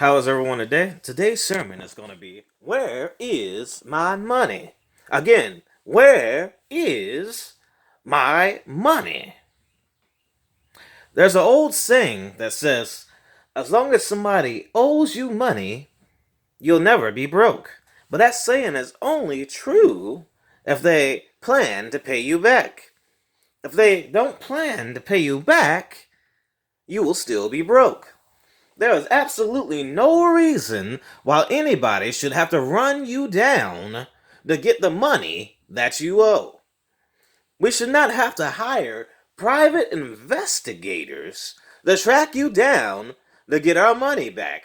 How is everyone today? Today's sermon is going to be, where is my money? Again, where is my money? There's an old saying that says, as long as somebody owes you money, you'll never be broke. But that saying is only true if they plan to pay you back. If they don't plan to pay you back, you will still be broke. There is absolutely no reason why anybody should have to run you down to get the money that you owe. We should not have to hire private investigators to track you down to get our money back.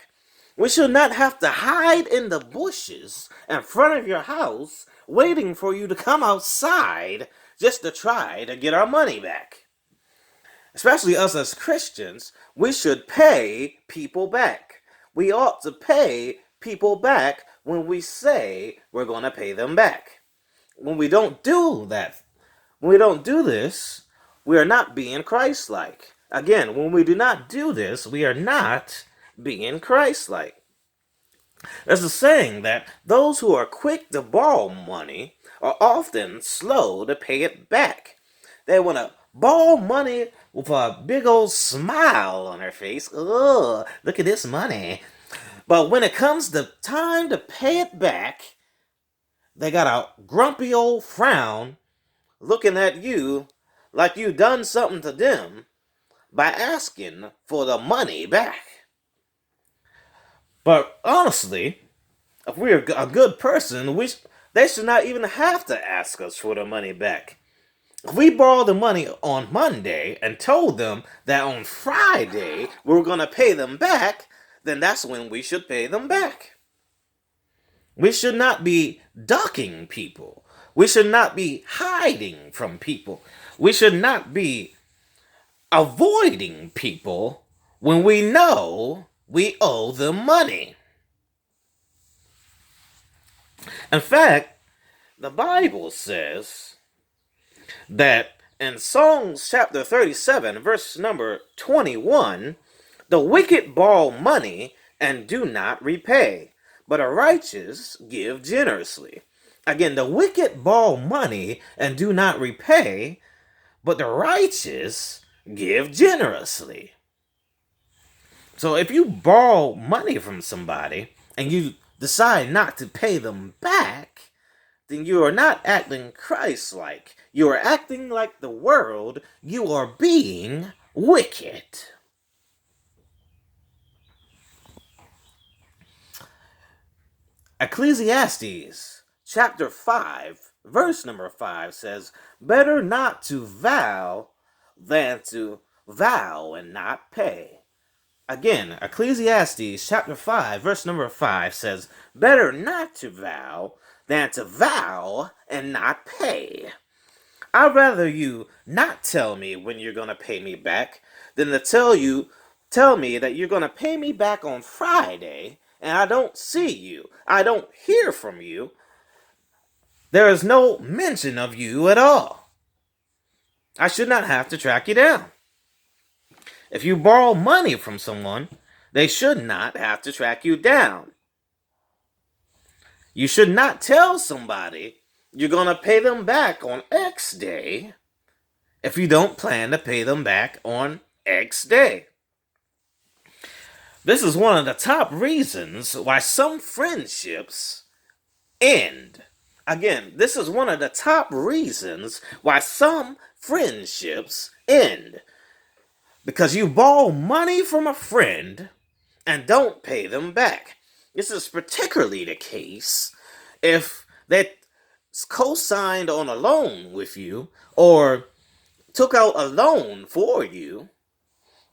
We should not have to hide in the bushes in front of your house waiting for you to come outside just to try to get our money back. Especially us as Christians, we should pay people back. We ought to pay people back when we say we're going to pay them back. When we don't do that, when we don't do this, we are not being Christ-like. Again, when we do not do this, we are not being Christ-like. There's a saying that those who are quick to borrow money are often slow to pay it back. They want to borrow money with a big old smile on their face. Oh, look at this money. But when it comes to time to pay it back, they got a grumpy old frown looking at you like you done something to them by asking for the money back. But honestly, if we're a good person, they should not even have to ask us for the money back. If we borrowed the money on Monday and told them that on Friday we were going to pay them back, then that's when we should pay them back. We should not be ducking people. We should not be hiding from people. We should not be avoiding people when we know we owe them money. In fact, the Bible says that in Psalms chapter 37, verse number 21, the wicked borrow money and do not repay, but the righteous give generously. Again, the wicked borrow money and do not repay, but the righteous give generously. So if you borrow money from somebody and you decide not to pay them back, then you are not acting Christ-like. You are acting like the world. You are being wicked. Ecclesiastes chapter 5, verse number 5 says, better not to vow than to vow and not pay. Again, Ecclesiastes chapter 5, verse number 5 says, better not to vow than to vow and not pay. I'd rather you not tell me when you're going to pay me back than to tell me that you're going to pay me back on Friday and I don't see you. I don't hear from you. There is no mention of you at all. I should not have to track you down. If you borrow money from someone, they should not have to track you down. You should not tell somebody you're going to pay them back on X day if you don't plan to pay them back on X day. This is one of the top reasons why some friendships end. Again, this is one of the top reasons why some friendships end. Because you borrow money from a friend and don't pay them back. This is particularly the case if they co-signed on a loan with you or took out a loan for you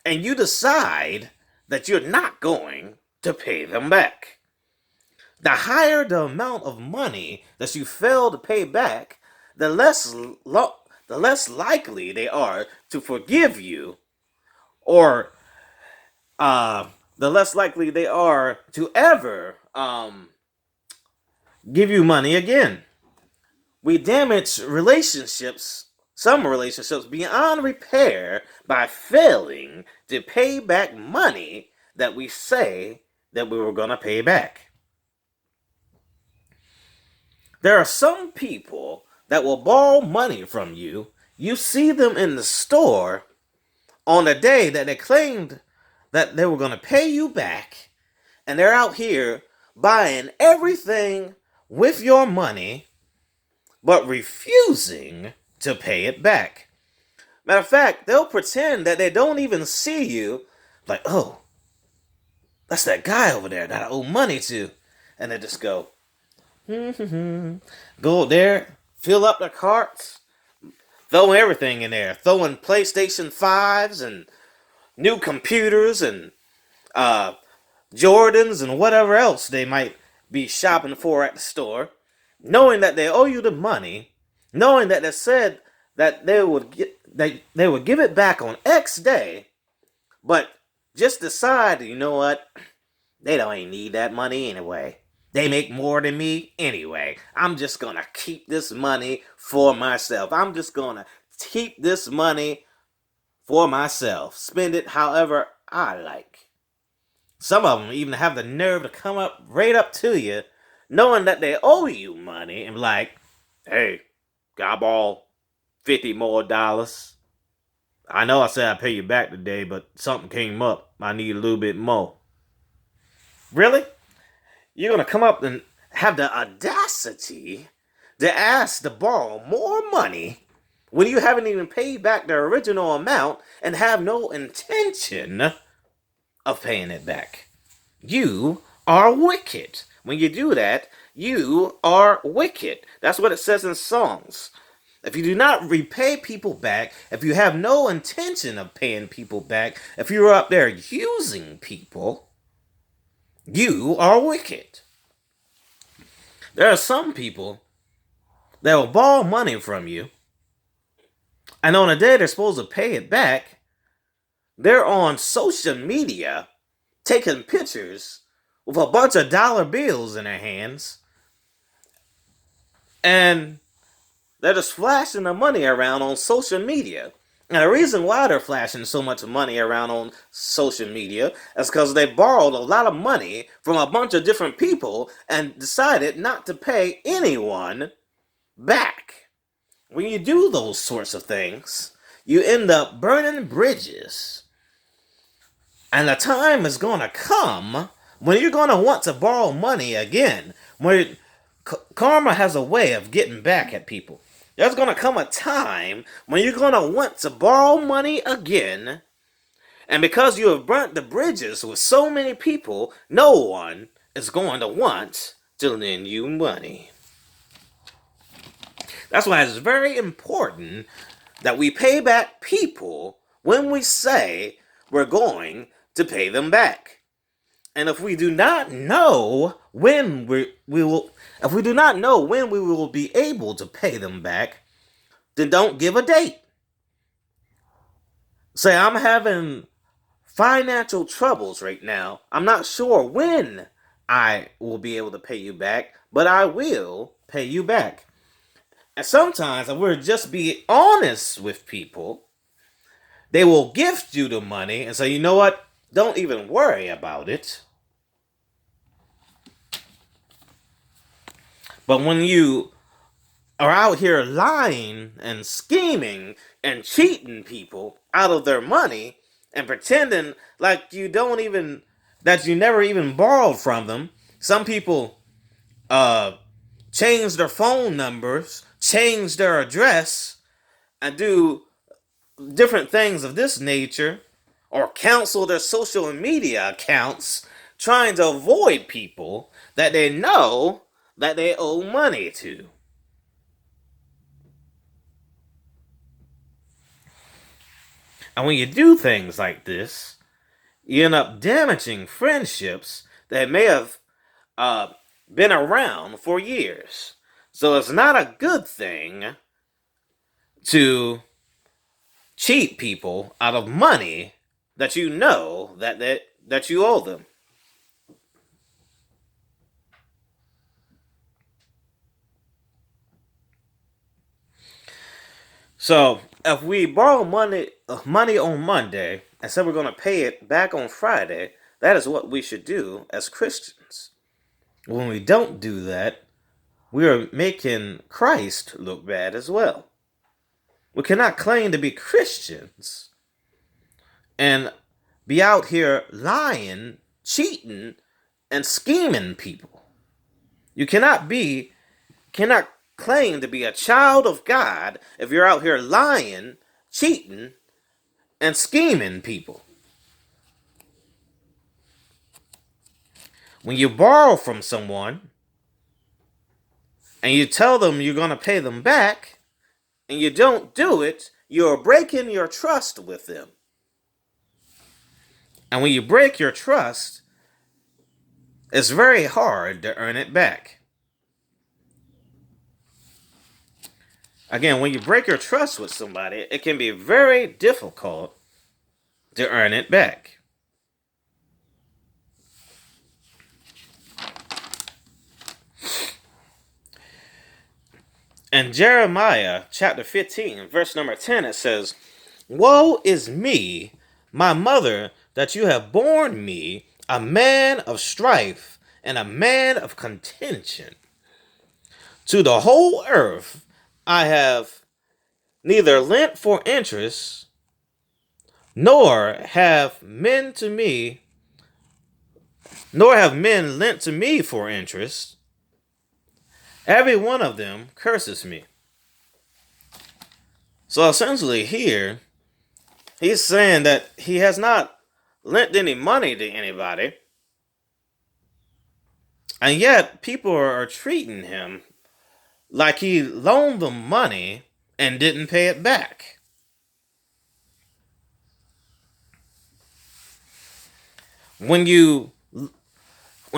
and you decide that you're not going to pay them back. The higher the amount of money that you fail to pay back, the less likely they are to forgive you, or the less likely they are to ever give you money again. We damage relationships, some relationships, beyond repair by failing to pay back money that we say that we were going to pay back. There are some people that will borrow money from you. You see them in the store on the day that they claimed that they were going to pay you back, and they're out here buying everything with your money, but refusing to pay it back. Matter of fact, they'll pretend that they don't even see you, like, oh, that's that guy over there that I owe money to. And they just go, go there, fill up their carts, throw everything in there, throwing PlayStation 5s and new computers and Jordans and whatever else they might be shopping for at the store, knowing that they owe you the money, knowing that they said that they would give it back on X day, but just decide, you know what? They don't even need that money anyway. They make more than me anyway. I'm just gonna keep this money for myself. I'm just gonna keep this money for myself. Spend it however I like. Some of them even have the nerve to come up right up to you, knowing that they owe you money, and be like, hey, got all $50 more. I know I said I'd pay you back today, but something came up. I need a little bit more. Really? You're going to come up and have the audacity to ask to borrow more money when you haven't even paid back the original amount and have no intention of paying it back. You are wicked. When you do that, you are wicked. That's what it says in Songs. If you do not repay people back, if you have no intention of paying people back, if you're up there using people, you are wicked. There are some people that will borrow money from you, and on the day they're supposed to pay it back, they're on social media taking pictures with a bunch of dollar bills in their hands, and they're just flashing the money around on social media. And the reason why they're flashing so much money around on social media is because they borrowed a lot of money from a bunch of different people and decided not to pay anyone back. When you do those sorts of things, you end up burning bridges. And the time is going to come when you're going to want to borrow money again. When karma has a way of getting back at people. There's going to come a time when you're going to want to borrow money again. And because you have burnt the bridges with so many people, no one is going to want to lend you money. That's why it's very important that we pay back people when we say we're going to pay them back. And if we do not know when we will be able to pay them back, then don't give a date. Say, I'm having financial troubles right now. I'm not sure when I will be able to pay you back, but I will pay you back. And sometimes, if we're just be honest with people, they will gift you the money and say, you know what? Don't even worry about it. But when you are out here lying and scheming and cheating people out of their money and pretending like that you never even borrowed from them, some people change their phone numbers, change their address, and do different things of this nature, or cancel their social media accounts, trying to avoid people that they know that they owe money to. And when you do things like this, you end up damaging friendships that may have been around for years. So it's not a good thing to cheat people out of money that you know that you owe them. So if we borrow money on Monday and said we're going to pay it back on Friday, That is what we should do as Christians. When we don't do that, we are making Christ look bad as well. We cannot claim to be Christians and be out here lying, cheating, and scheming people. You cannot claim to be a child of God if you're out here lying, cheating, and scheming people. When you borrow from someone and you tell them you're going to pay them back and you don't do it, you're breaking your trust with them. And when you break your trust, it's very hard to earn it back. Again, when you break your trust with somebody, it can be very difficult to earn it back. In Jeremiah chapter 15, verse number 10, it says, "Woe is me, my mother, that you have borne me, a man of strife and a man of contention. To the whole earth I have neither lent for interest, nor have men lent to me for interest. Every one of them curses me." So essentially here, he's saying that he has not lent any money to anybody, and yet people are treating him like he loaned them money and didn't pay it back. When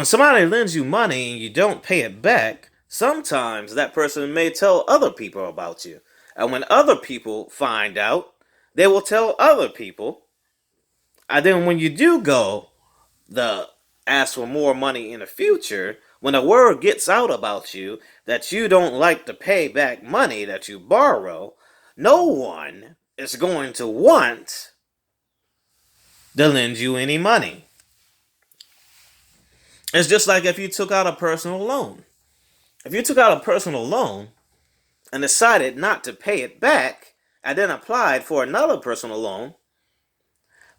somebody lends you money and you don't pay it back, sometimes that person may tell other people about you. And when other people find out, they will tell other people. And then when you do go ask for more money in the future, when the word gets out about you that you don't like to pay back money that you borrow, no one is going to want to lend you any money. It's just like if you took out a personal loan. If you took out a personal loan and decided not to pay it back and then applied for another personal loan,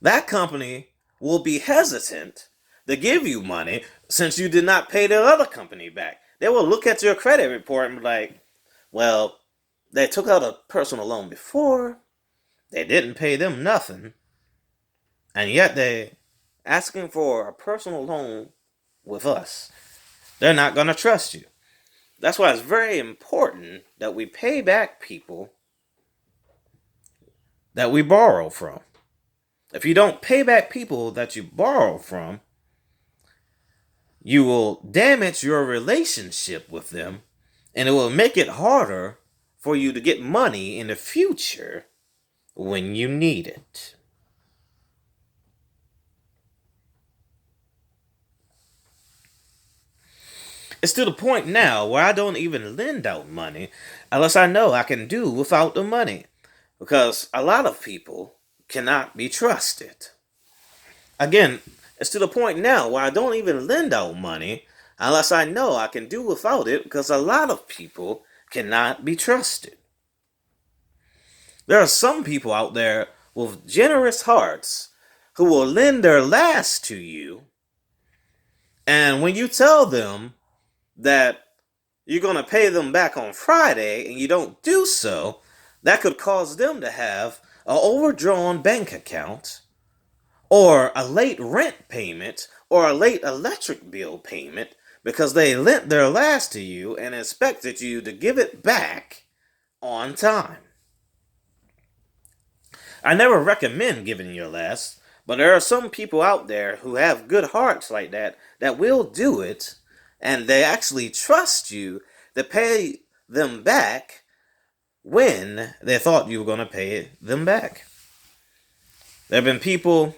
that company will be hesitant to give you money since you did not pay the other company back. They will look at your credit report and be like, well, they took out a personal loan before, they didn't pay them nothing, and yet they asking for a personal loan with us. They're not going to trust you. That's why it's very important that we pay back people that we borrow from. If you don't pay back people that you borrow from, you will damage your relationship with them, and it will make it harder for you to get money in the future when you need it. It's to the point now where I don't even lend out money unless I know I can do without the money, because a lot of people cannot be trusted. Again, it's to the point now where I don't even lend out money unless I know I can do without it, because a lot of people cannot be trusted. There are some people out there with generous hearts who will lend their last to you, and when you tell them that you're going to pay them back on Friday and you don't do so, that could cause them to have an overdrawn bank account, or a late rent payment, or a late electric bill payment, because they lent their last to you and expected you to give it back on time. I never recommend giving your last, but there are some people out there who have good hearts like that will do it, and they actually trust you to pay them back when they thought you were going to pay them back. There have been people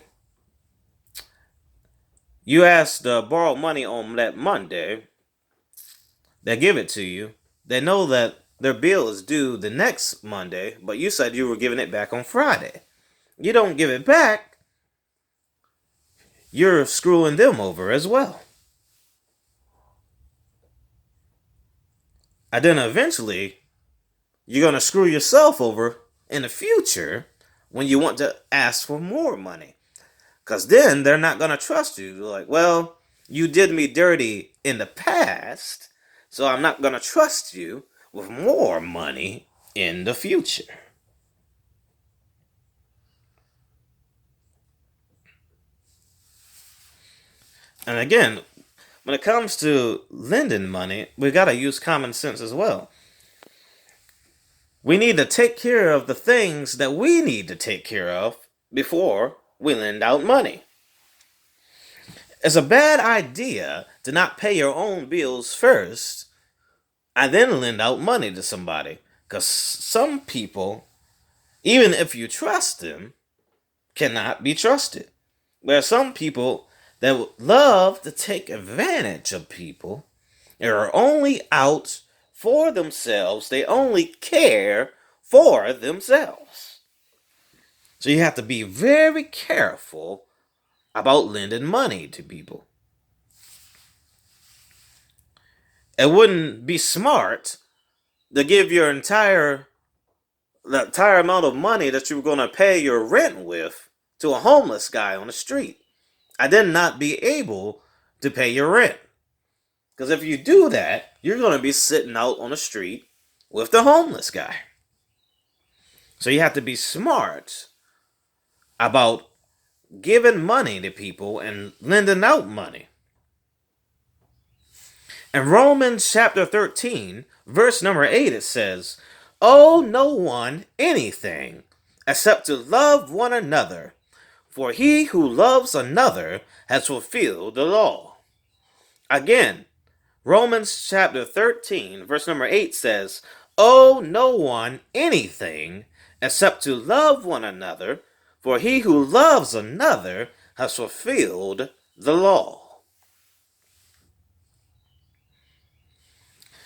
you ask to borrow money on that Monday, they give it to you. They know that their bill is due the next Monday, but you said you were giving it back on Friday. You don't give it back. you're screwing them over as well. And then eventually, you're going to screw yourself over in the future when you want to ask for more money. Because then they're not going to trust you. They're like, well, you did me dirty in the past, so I'm not going to trust you with more money in the future. And again, when it comes to lending money, we got to use common sense as well. We need to take care of the things that we need to take care of before we lend out money. It's a bad idea to not pay your own bills first and then lend out money to somebody. Because some people, even if you trust them, cannot be trusted. There are some people that would love to take advantage of people. They are only out for themselves. They only care for themselves. So you have to be very careful about lending money to people. It wouldn't be smart to give the entire amount of money that you were going to pay your rent with to a homeless guy on the street and then not be able to pay your rent. Because if you do that, you're going to be sitting out on the street with the homeless guy. So you have to be smart about giving money to people and lending out money. In Romans chapter 13, verse number 8, it says, owe no one anything except to love one another, for he who loves another has fulfilled the law. Again, Romans chapter 13, verse number 8 says, owe no one anything except to love one another, for he who loves another has fulfilled the law.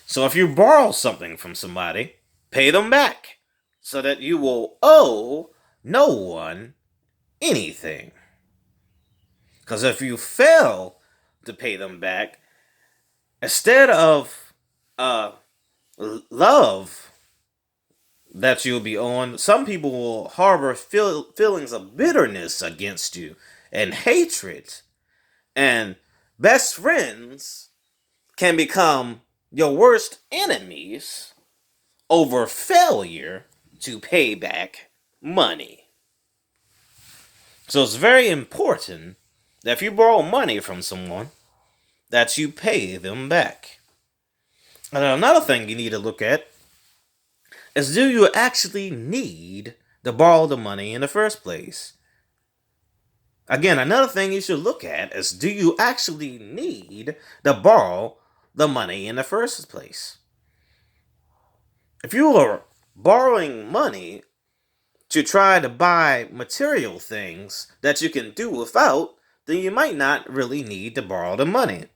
So if you borrow something from somebody, pay them back so that you will owe no one anything. Because if you fail to pay them back, instead of love that you'll be owing, some people will harbor feelings of bitterness against you and hatred. And best friends can become your worst enemies over failure to pay back money. So it's very important that if you borrow money from someone, that you pay them back. And another thing you need to look at is, do you actually need to borrow the money in the first place? Again, another thing you should look at is, do you actually need to borrow the money in the first place? If you are borrowing money to try to buy material things that you can do without, then you might not really need to borrow the money.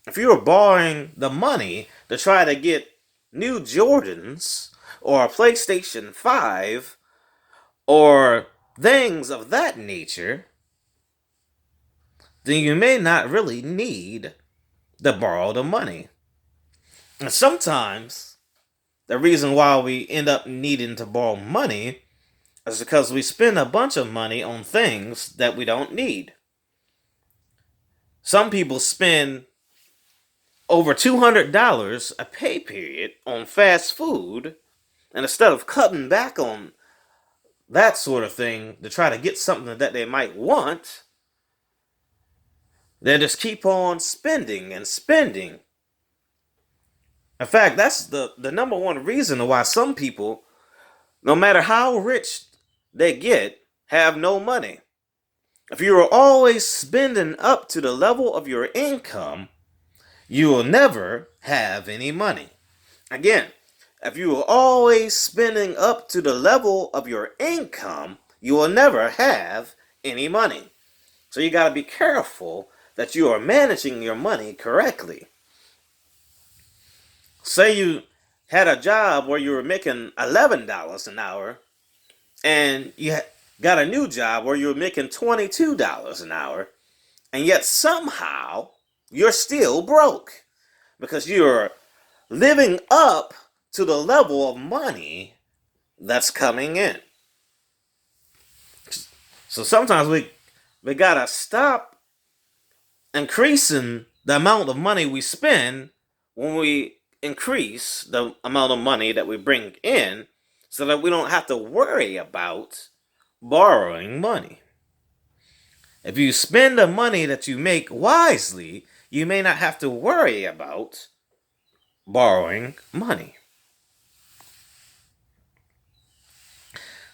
If you are borrowing the money to try to get new Jordans or a PlayStation 5 or things of that nature, then you may not really need to borrow the money. And sometimes the reason why we end up needing to borrow money is because we spend a bunch of money on things that we don't need. Some people spend over $200 a pay period on fast food, and instead of cutting back on that sort of thing to try to get something that they might want, they just keep on spending and spending. In fact, that's the number one reason why some people, no matter how rich they get, have no money. If you are always spending up to the level of your income, you will never have any money. Again, if you are always spending up to the level of your income, you will never have any money. So you got to be careful that you are managing your money correctly. Say you had a job where you were making $11 an hour, and you got a new job where you were making $22 an hour, and yet somehow you're still broke because you're living up to the level of money that's coming in. So sometimes we gotta stop increasing the amount of money we spend when we increase the amount of money that we bring in so that we don't have to worry about borrowing money. If you spend the money that you make wisely, you may not have to worry about borrowing money.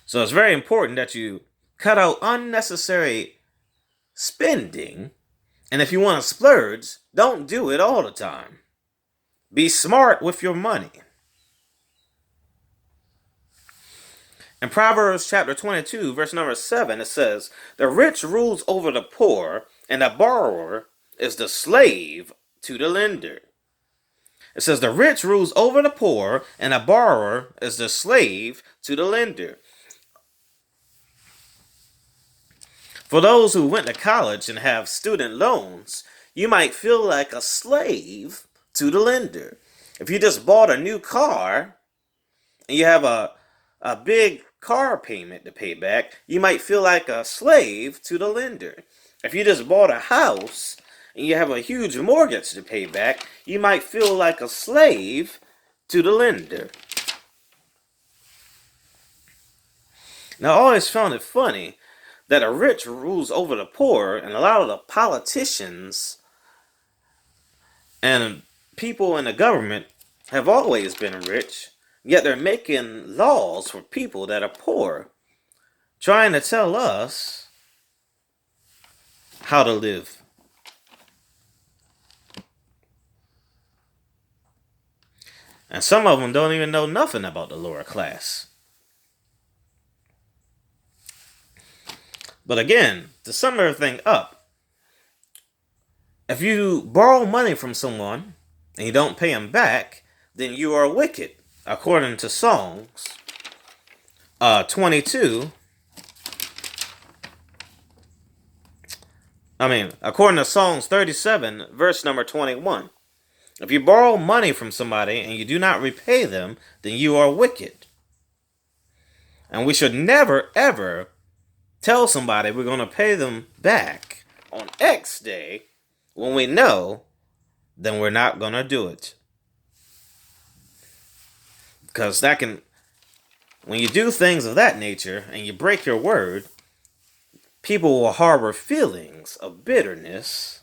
So it's very important that you cut out unnecessary spending. And if you want to splurge, don't do it all the time. Be smart with your money. In Proverbs chapter 22, verse number 7, it says, "The rich rules over the poor, and the borrower is the slave to the lender." It says, "The rich rules over the poor, and the borrower is the slave to the lender." For those who went to college and have student loans, you might feel like a slave to the lender. If you just bought a new car and you have a big car payment to pay back, you might feel like a slave to the lender. If you just bought a house and you have a huge mortgage to pay back, you might feel like a slave to the lender. Now, I always found it funny that the rich rules over the poor, and a lot of the politicians and people in the government have always been rich, yet they're making laws for people that are poor, trying to tell us how to live. And some of them don't even know nothing about the lower class. But again, to sum everything up, if you borrow money from someone and you don't pay them back, then you are wicked, according to Psalms 22. According to Psalms 37, verse number 21. If you borrow money from somebody and you do not repay them, then you are wicked. And we should never, ever tell somebody we're going to pay them back on X day when we know then we're not going to do it. Because when you do things of that nature and you break your word, people will harbor feelings of bitterness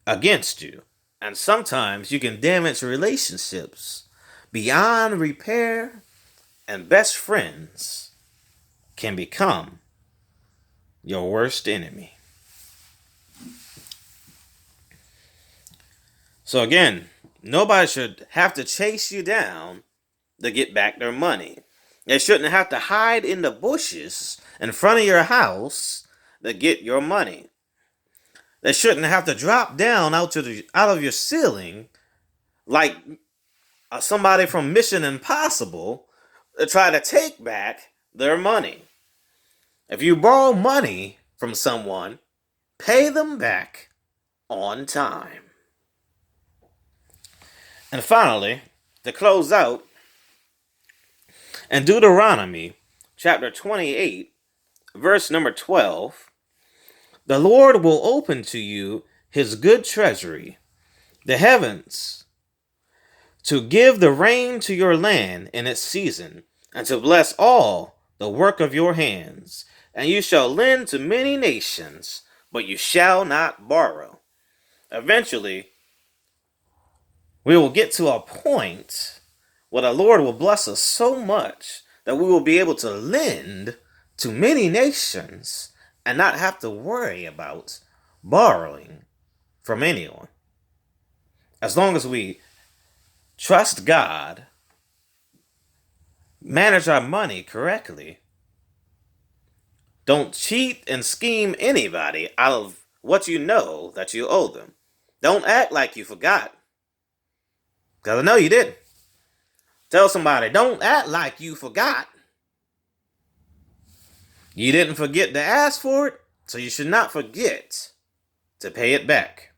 against you. And sometimes you can damage relationships beyond repair, and best friends can become your worst enemy. So again, nobody should have to chase you down to get back their money. They shouldn't have to hide in the bushes in front of your house to get your money. They shouldn't have to drop down out of your ceiling like somebody from Mission Impossible to try to take back their money. If you borrow money from someone, pay them back on time. And finally, to close out, in Deuteronomy chapter 28, verse number 12, "The Lord will open to you his good treasury, the heavens, to give the rain to your land in its season, and to bless all the work of your hands. And you shall lend to many nations, but you shall not borrow." Eventually, we will get to a point where the Lord will bless us so much that we will be able to lend to many nations and not have to worry about borrowing from anyone. As long as we trust God, manage our money correctly, don't cheat and scheme anybody out of what you know that you owe them. Don't act like you forgot, because I know you didn't. Tell somebody, don't act like you forgot. You didn't forget to ask for it, so you should not forget to pay it back.